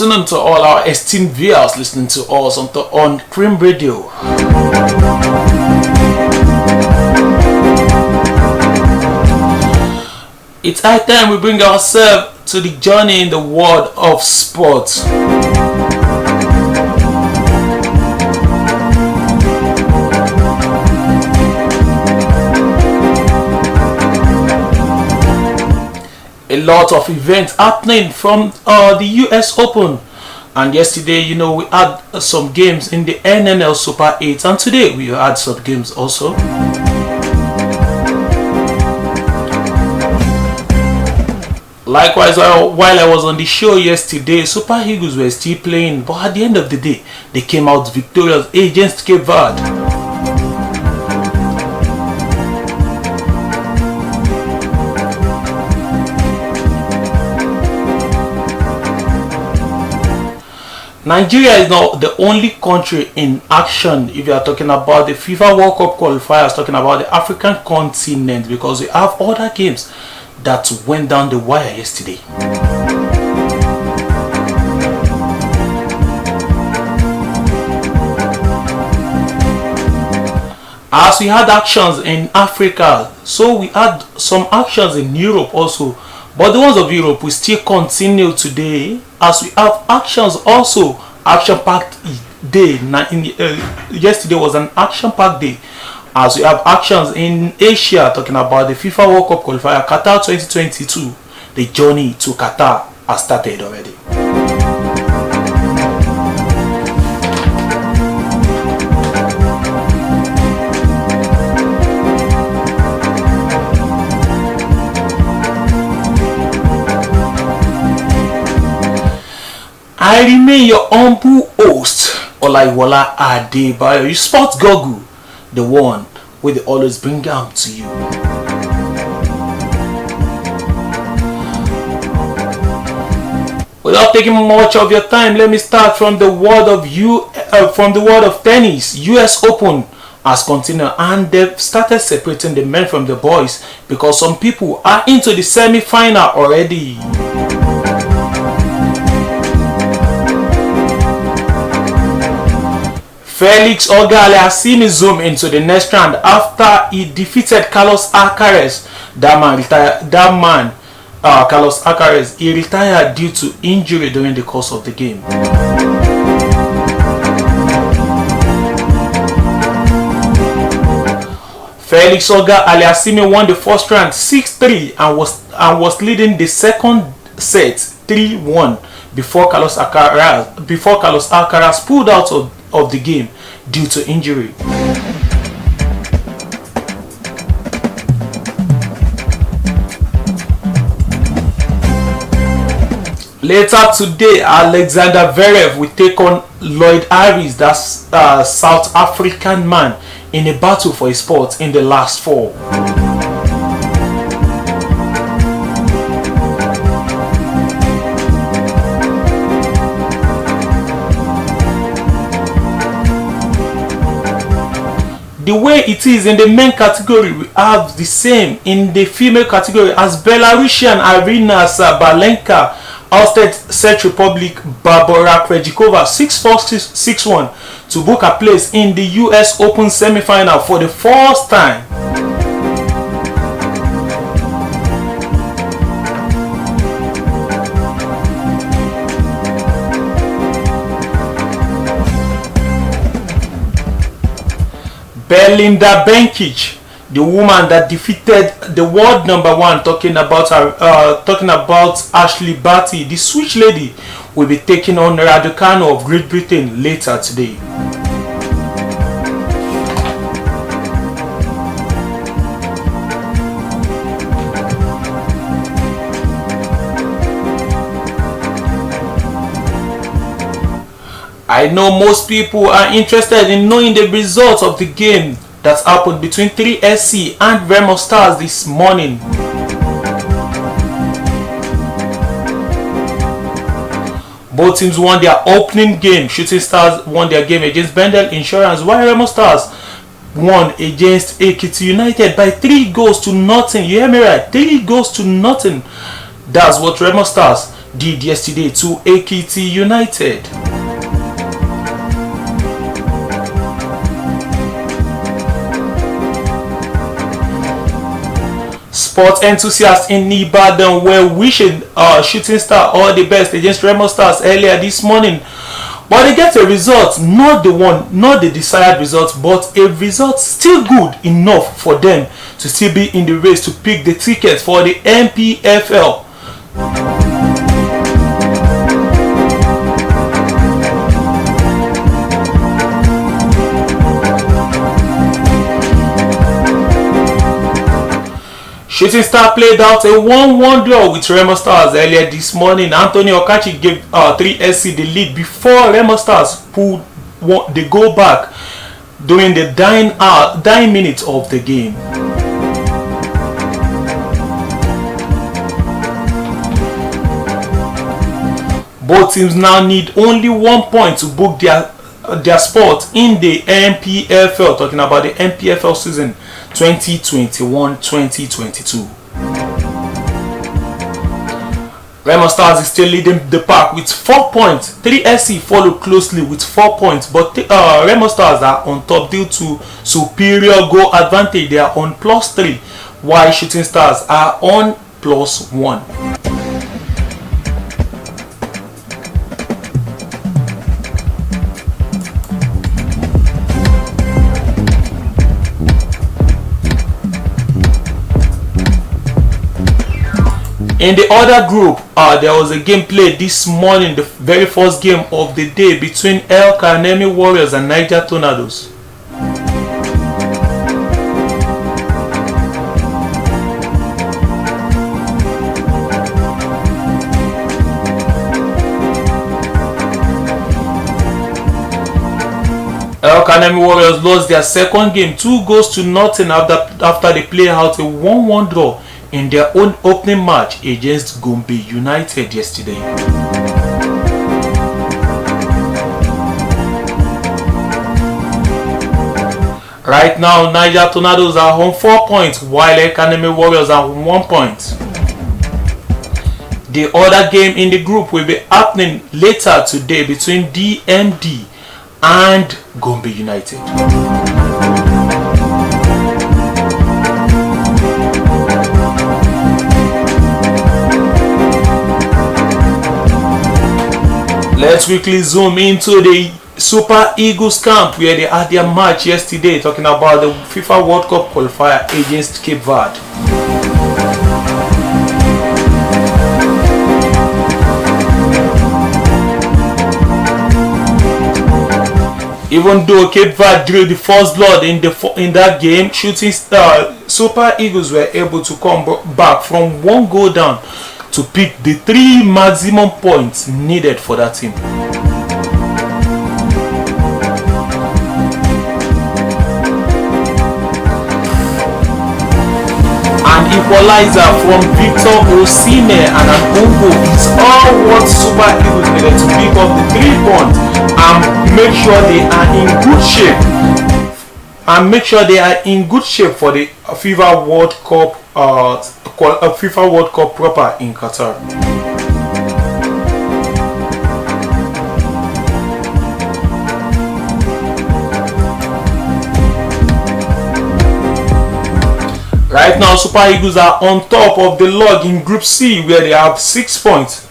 afternoon to all our esteemed viewers listening to us on Cream Radio. It's high time we bring ourselves to the journey in the world of sports. A lot of events happening from the US Open, and yesterday we had some games in the NNL Super 8, and today we had some games also. Likewise, while I was on the show yesterday, Super Eagles were still playing, but at the end of the day they came out victorious against Cape Verde. Nigeria is not the only country in action if you are talking about the FIFA World Cup qualifiers, talking about the African continent, because we have other games that went down the wire yesterday. As we had actions in Africa, so we had some actions in Europe also. But the ones of Europe will still continue today, as we have actions also, action-packed day. Yesterday was an action-packed day, as we have actions in Asia, talking about the FIFA World Cup qualifier Qatar 2022. The journey to Qatar has started already. I remain your humble host, Olayiwola Adebayo, your sports goggle, the one where they always bring out to you. Without taking much of your time, let me start from the world of tennis. US Open has continued, and they've started separating the men from the boys because some people are into the semi-final already. Felix Auger-Aliassime zoomed into the next round after he defeated Carlos Alcaraz. Carlos Alcaraz, he retired due to injury during the course of the game. Felix Auger-Aliassime won the first round 6-3 and was leading the second set 3-1 before Carlos Alcaraz pulled out of the game due to injury. Later today, Alexander Zverev will take on Lloyd Harris, that's a South African man, in a battle for his spot in the last four. The way it is in the men category, we have the same in the female category, as Belarusian Arina Sabalenka ousted Czech Republic Barbora Krejcikova 6-4, 6-1 to book a place in the US Open semi-final for the first time. Belinda Bencic, the woman that defeated the world number one, talking about Ashley Barty, the Switch lady, will be taking on Raducanu of Great Britain later today. I know most people are interested in knowing the results of the game that happened between 3SC and Remo Stars this morning. Both teams won their opening game. Shooting Stars won their game against Bendel Insurance, while Remo Stars won against Ekiti United by 3 goals to nothing. You hear me right? 3 goals to nothing. That's what Remo Stars did yesterday to Ekiti United. Sports enthusiasts in Ibadan were wishing Shooting Star all the best against Remo Stars earlier this morning, but they get a result, not the desired result, but a result still good enough for them to still be in the race to pick the ticket for the MPFL. Shooting Star played out a 1-1 draw with Remo Stars earlier this morning. Anthony Okachi gave 3SC the lead before Remo Stars pulled the goal back during the dying minutes of the game. Both teams now need only 1 point to book their spot in the MPFL, talking about the MPFL season 2021-2022. Remo Stars is still leading the pack with 4 points. 3SC follow closely with 4 points, but Remo Stars are on top due to superior goal advantage. They are on +3, while Shooting Stars are on +1. In the other group, there was a game played this morning, the very first game of the day between El Kanemi Warriors and Niger Tornadoes. El Kanemi Warriors lost their second game 2-0 after they played out a 1-1 draw in their own opening match against Gombe United yesterday. Right now, Niger Tornadoes are on 4 points, while Academy Warriors are on 1 point. The other game in the group will be happening later today between DMD and Gombe United. Let's quickly zoom into the Super Eagles camp where they had their match yesterday, talking about the FIFA World Cup qualifier against Cape Verde. Even though Cape Verde drew the first blood in that game, Super Eagles were able to come back from 1 goal down to pick the 3 maximum points needed for that team. An equalizer from Victor Osimhen and an own goal is all what Super Eagles needed to pick up the 3 points and make sure they are in good shape. For the FIFA World Cup FIFA World Cup proper in Qatar. Right now, Super Eagles are on top of the log in Group C, where they have 6 points.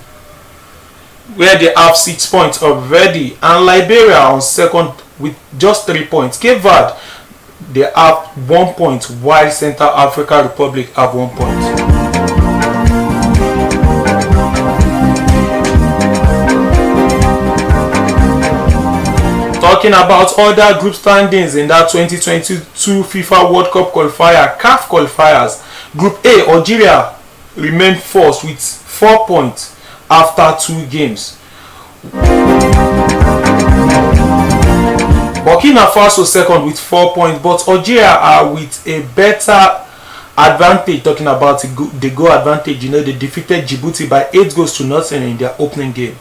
Already, and Liberia on second with just 3 points. Cape Verde, they have 1 point, while Central African Republic have 1 point. Talking about other group standings in that 2022 FIFA World Cup qualifier, CAF qualifiers, Group A, Algeria remained first with 4 points after 2 games. Burkina Faso second with 4 points, but Algeria are with a better advantage, talking about the goal advantage. They defeated Djibouti by 8-0 in their opening game.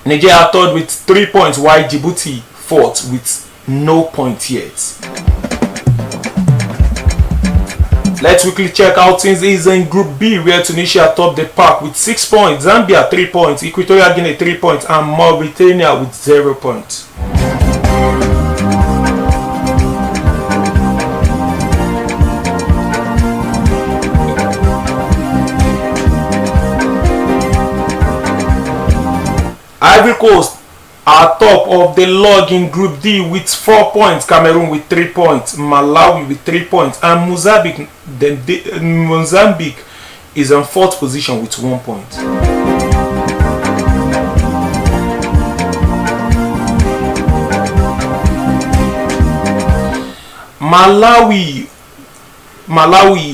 Nigeria third with 3 points, while Djibouti fourth with no point yet. Let's quickly check how things is in Group B, where Tunisia top the pack with 6 points, Zambia 3 points, Equatorial Guinea 3 points, and Mauritania with 0 points. Ivory Coast are top of the log in Group D with 4 points, Cameroon with 3 points, Malawi with 3 points, and Mozambique is in 4th position with 1 point. Mali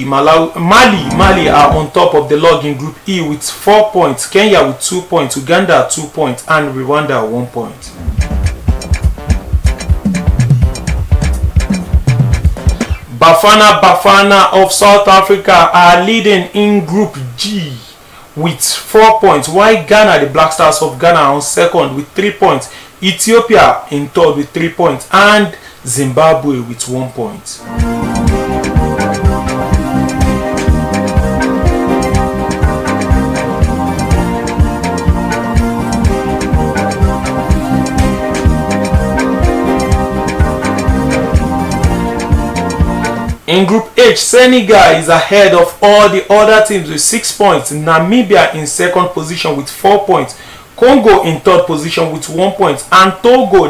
are on top of the log in Group E with 4 points, Kenya with 2 points, Uganda 2 points, and Rwanda 1 point. Bafana of South Africa are leading in Group G with 4 points, while Ghana, the Black Stars of Ghana, are on second with 3 points, Ethiopia in third with 3 points, and Zimbabwe with 1 point. In Group H, Senegal is ahead of all the other teams with 6 points, Namibia in second position with 4 points, Congo in third position with 1 point, and Togo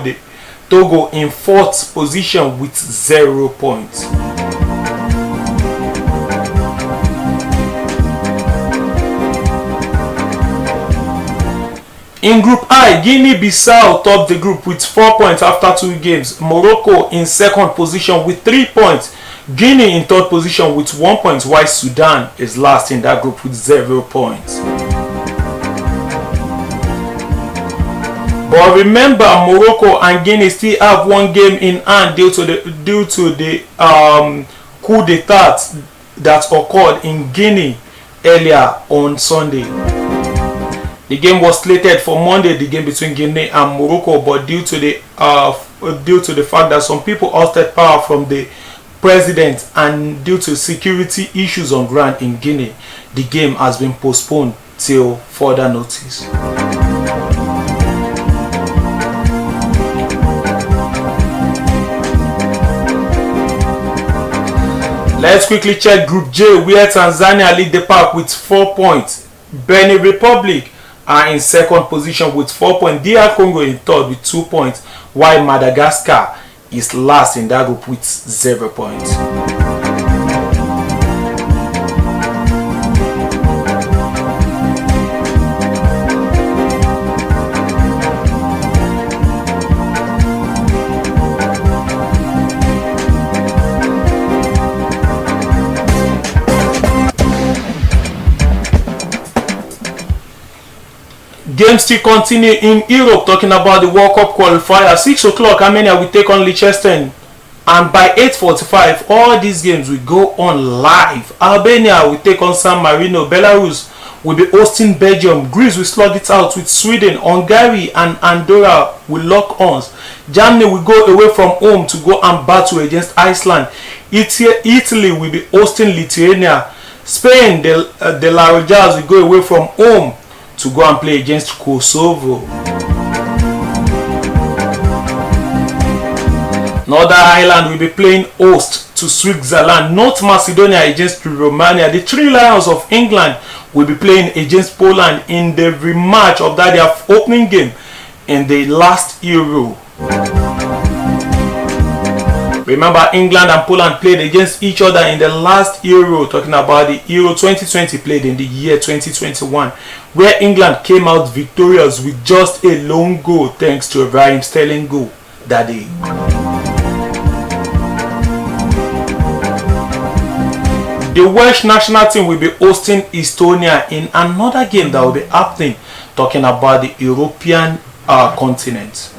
in fourth position with 0 points. In Group I, Guinea-Bissau topped the group with 4 points after 2 games, Morocco in second position with 3 points, Guinea in third position with 1 point, while Sudan is last in that group with 0 points. But remember, Morocco and Guinea still have 1 game in hand due to the coup d'etat that occurred in Guinea earlier on Sunday. The game was slated for Monday, the game between Guinea and Morocco, but due to the fact that some people ousted power from the president and due to security issues on ground in Guinea, the game has been postponed till further notice. Let's quickly check Group J, where Tanzania lead the pack with 4 points. Benin Republic are in second position with 4 points. DR Congo in third with 2 points, while Madagascar is last in that group with 0 points. Games still continue in Europe, talking about the World Cup qualifier. 6 o'clock, Armenia will take on Liechtenstein, and by 8:45 all these games will go on live. Albania will take on San Marino, Belarus will be hosting Belgium, Greece will slug it out with Sweden, Hungary and Andorra will lock horns, Germany will go away from home to go and battle against Iceland, Italy will be hosting Lithuania, Spain, the La Rojas will go away from home to go and play against Kosovo. Northern Ireland will be playing host to Switzerland. North Macedonia against Romania. The Three Lions of England will be playing against Poland in the rematch of that their opening game in the last Euro. Remember, England and Poland played against each other in the last Euro, talking about the Euro 2020 played in the year 2021, where England came out victorious with just a lone goal thanks to a Raheem Sterling goal that day. The Welsh national team will be hosting Estonia in another game that will be happening, talking about the European continent.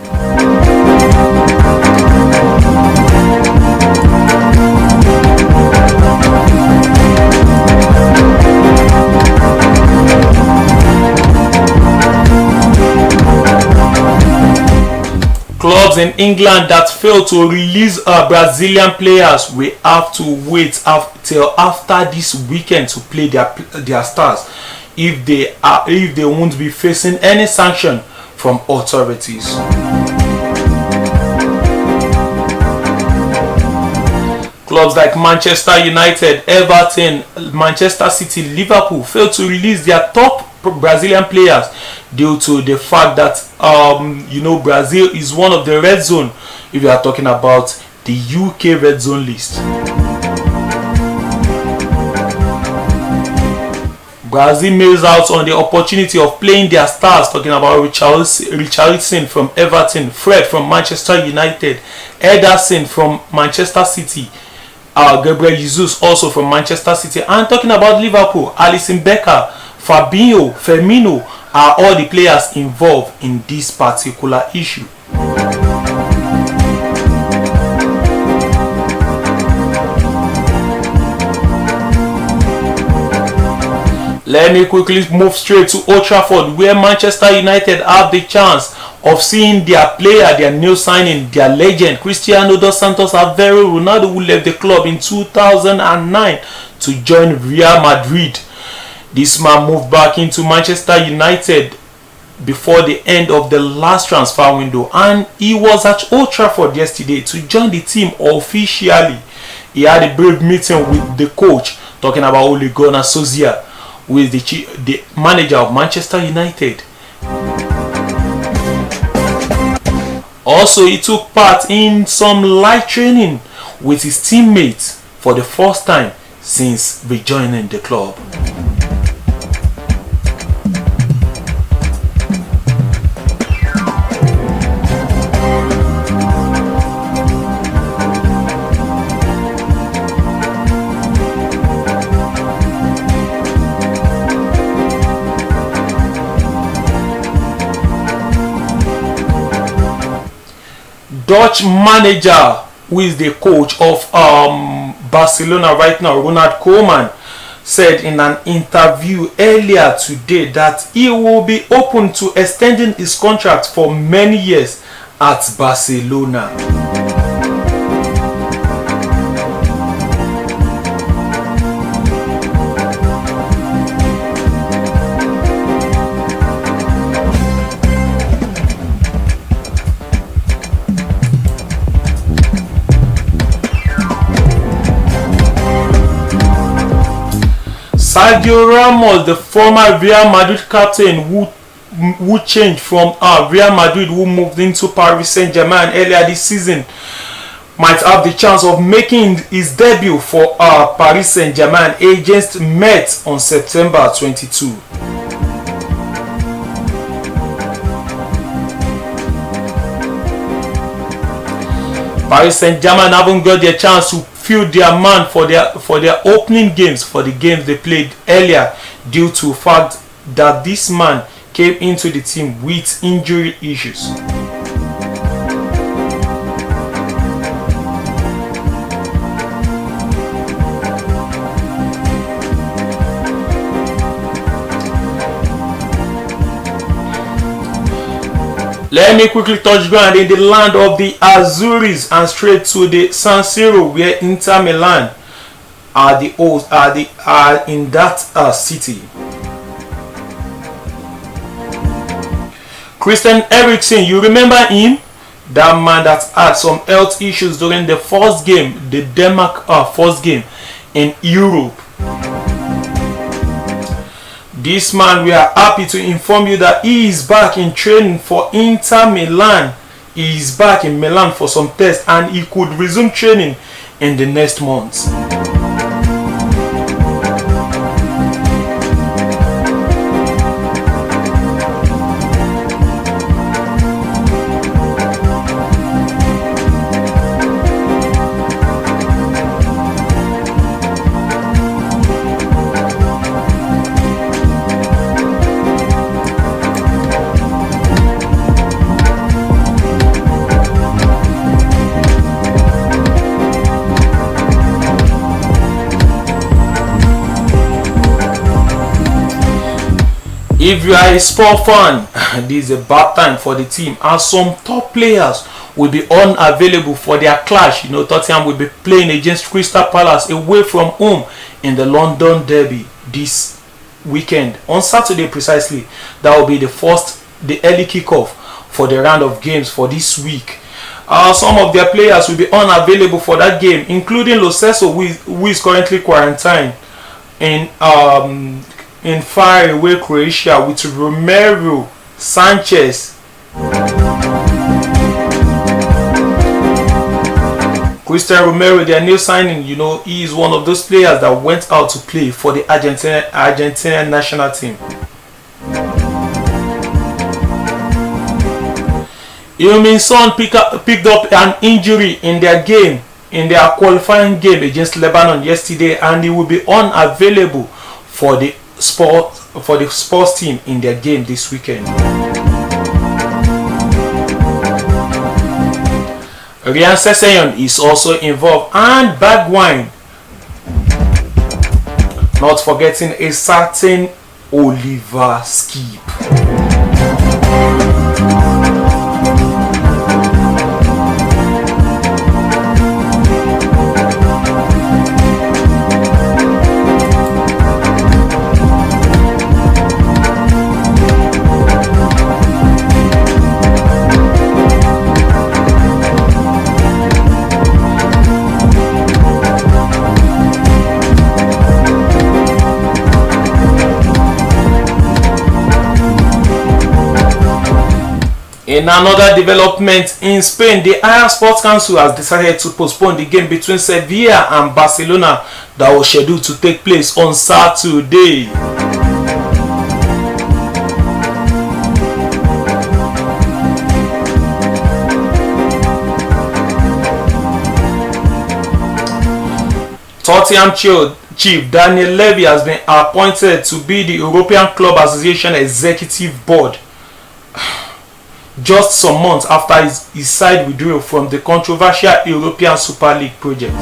Clubs in England that fail to release Brazilian players will have to wait till after this weekend to play their stars if they won't be facing any sanction from authorities. Clubs like Manchester United, Everton, Manchester City, Liverpool failed to release their top Brazilian players due to the fact that Brazil is one of the red zone if you are talking about the UK red zone list. Brazil missed out on the opportunity of playing their stars, talking about Richarlison from Everton, Fred from Manchester United, Ederson from Manchester City, Gabriel Jesus also from Manchester City, and talking about Liverpool, Alisson Becker, Fabinho, Firmino are all the players involved in this particular issue. Let me quickly move straight to Old Trafford, where Manchester United have the chance of seeing their player, their new signing, their legend, Cristiano dos Santos Aveiro Ronaldo, who left the club in 2009 to join Real Madrid. This man moved back into Manchester United before the end of the last transfer window, and he was at Old Trafford yesterday to join the team officially. He had a brief meeting with the coach, talking about Ole Gunnar Solskjaer, who is the manager of Manchester United. Also, he took part in some light training with his teammates for the first time since rejoining the club. Dutch manager, who is the coach of Barcelona right now, Ronald Coleman, said in an interview earlier today that he will be open to extending his contract for many years at Barcelona. Sergio Ramos, the former Real Madrid captain who changed from Real Madrid, who moved into Paris Saint-Germain earlier this season, might have the chance of making his debut for Paris Saint-Germain against Metz on September 22. Paris Saint-Germain haven't got their chance to field their man for their opening games, for the games they played earlier, due to the fact that this man came into the team with injury issues. Let me quickly touch ground in the land of the Azuris and straight to the San Siro, where Inter Milan are in that city. Christian Eriksen, you remember him? That man that had some health issues during the first game, the Denmark first game in Europe. This man, we are happy to inform you that he is back in training for Inter Milan. He is back in Milan for some tests and he could resume training in the next months. If you are a sport fan, This is a bad time for the team, as some top players will be unavailable for their clash. Tottenham will be playing against Crystal Palace away from home in the London Derby this weekend on Saturday precisely. That will be the early kickoff for the round of games for this week. Some of their players will be unavailable for that game, including Lo Celso, who is currently quarantined in far away Croatia, with Romero, Sanchez, Christian Romero, their new signing. He is one of those players that went out to play for the Argentina national team. Heung-min Son picked up an injury in their qualifying game against Lebanon yesterday, and he will be unavailable for the sports team in their game this weekend. Ryan Sessegnon is also involved, and Bergwijn, not forgetting a certain Oliver Skip. In another development in Spain, the Higher Sports Council has decided to postpone the game between Sevilla and Barcelona that was scheduled to take place on Saturday. Tottenham chief Daniel Levy has been appointed to be the European Club Association Executive Board, just some months after his side withdrew from the controversial European Super League project.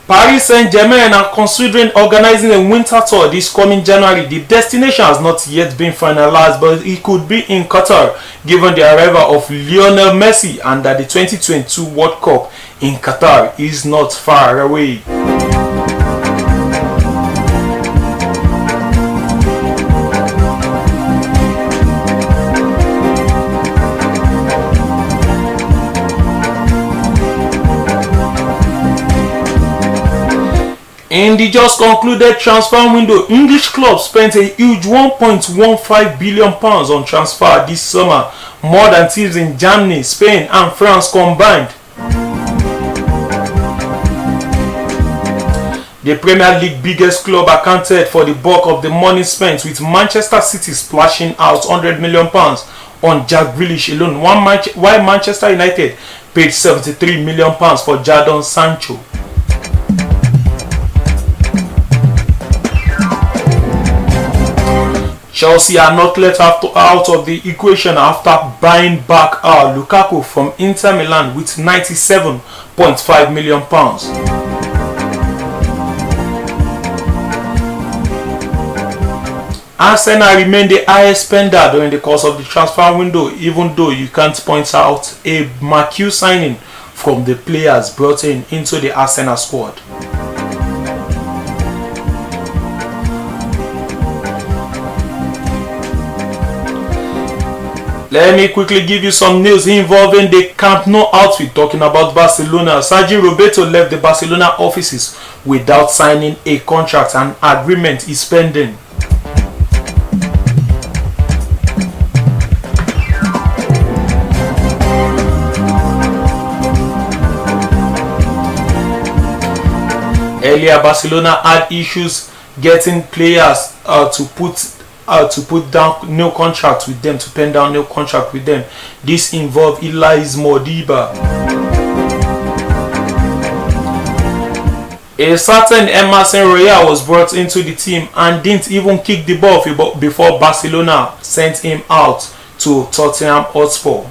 Paris Saint-Germain are considering organizing a winter tour this coming January. The destination has not yet been finalized, but it could be in Qatar, given the arrival of Lionel Messi, and that the 2022 World Cup in Qatar is not far away. In the just concluded transfer window, English clubs spent a huge £1.15 billion on transfer this summer, more than teams in Germany, Spain and France combined. The Premier League biggest club accounted for the bulk of the money spent, with Manchester City splashing out £100 million on Jack Grealish alone, while Manchester United paid £73 million for Jadon Sancho. Chelsea are not let out of the equation after buying back Lukaku from Inter Milan with £97.5 million. Arsenal remained the highest spender during the course of the transfer window, even though you can't point out a McHugh signing from the players brought into the Arsenal squad. Let me quickly give you some news involving the Camp Nou outfit. Talking about Barcelona, Sergio Roberto left the Barcelona offices without signing a contract. An agreement is pending. Earlier, Barcelona had issues getting players to put down new contract with them, to pen down new contract with them. This involved Elias Modiba. A certain Emerson Royal was brought into the team and didn't even kick the ball before Barcelona sent him out to Tottenham Hotspur.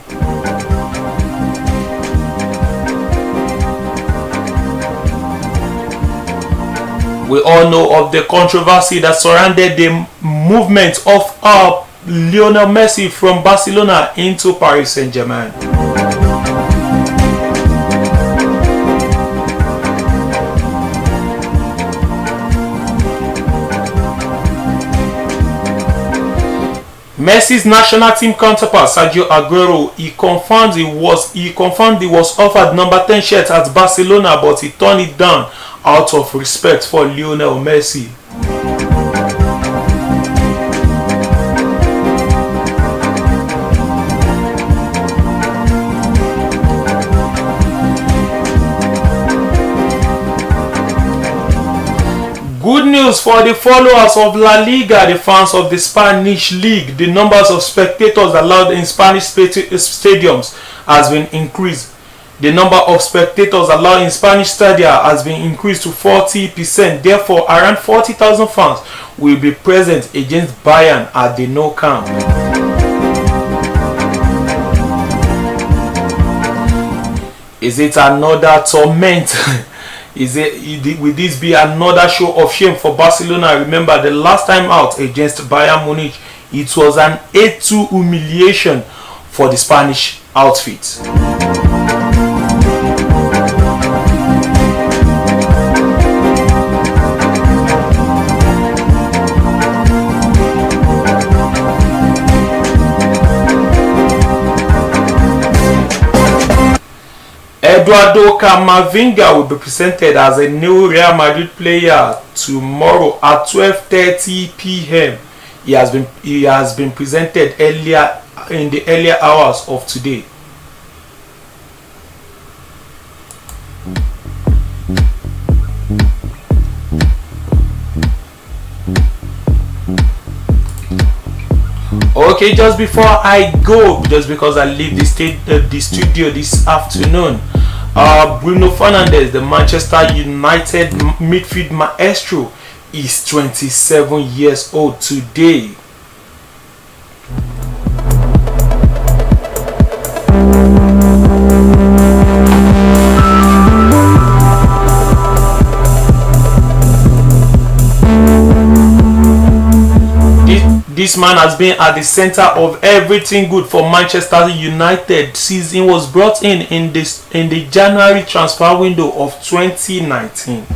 We all know of the controversy that surrounded the movement of Lionel Messi from Barcelona into Paris Saint-Germain. Messi's national team counterpart Sergio Aguero, he confirmed he was offered number 10 shirt at Barcelona, but he turned it down out of respect for Lionel Messi. Good news for the followers of La Liga, the fans of the Spanish league. The numbers of spectators allowed in Spanish stadiums has been increased. The number of spectators allowed in Spanish stadia has been increased to 40%. Therefore, around 40,000 fans will be present against Bayern at the Nou Camp. Is it another torment? Will this be another show of shame for Barcelona? Remember, the last time out against Bayern Munich, it was an 8-2 humiliation for the Spanish outfit. Eduardo Camavinga will be presented as a new Real Madrid player tomorrow at 12:30 p.m. He has been presented earlier in the earlier hours of today. Okay, just before I go, just because I leave the studio this afternoon, Bruno Fernandes, the Manchester United midfield maestro, is 27 years old today. This man has been at the center of everything good for Manchester United since he was brought in the January transfer window of 2019.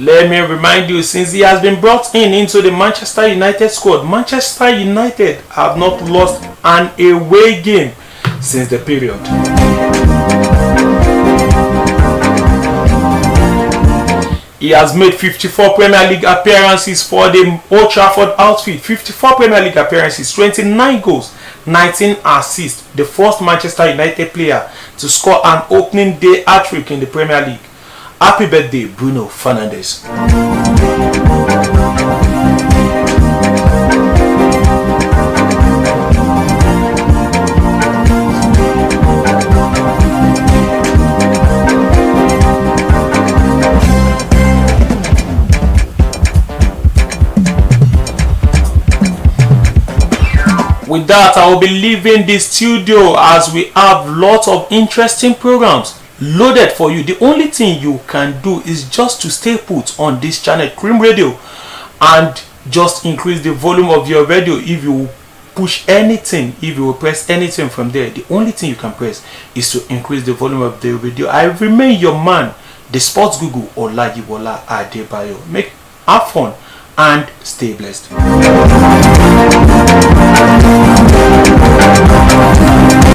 Let me remind you, since he has been brought into the Manchester United squad, Manchester United have not lost an away game since the period. He has made 54 Premier League appearances for the Old Trafford outfit. 54 Premier League appearances, 29 goals, 19 assists. The first Manchester United player to score an opening day hat-trick in the Premier League. Happy birthday, Bruno Fernandes. With that, I will be leaving the studio as we have lots of interesting programs loaded for you. The only thing you can do is just to stay put on this channel, Cream Radio, and just increase the volume of your radio. If you push anything, if you will press anything from there, the only thing you can press is to increase the volume of the radio. I remain your man, the sports guru Olayiwola Adebayo. Have fun and stay blessed.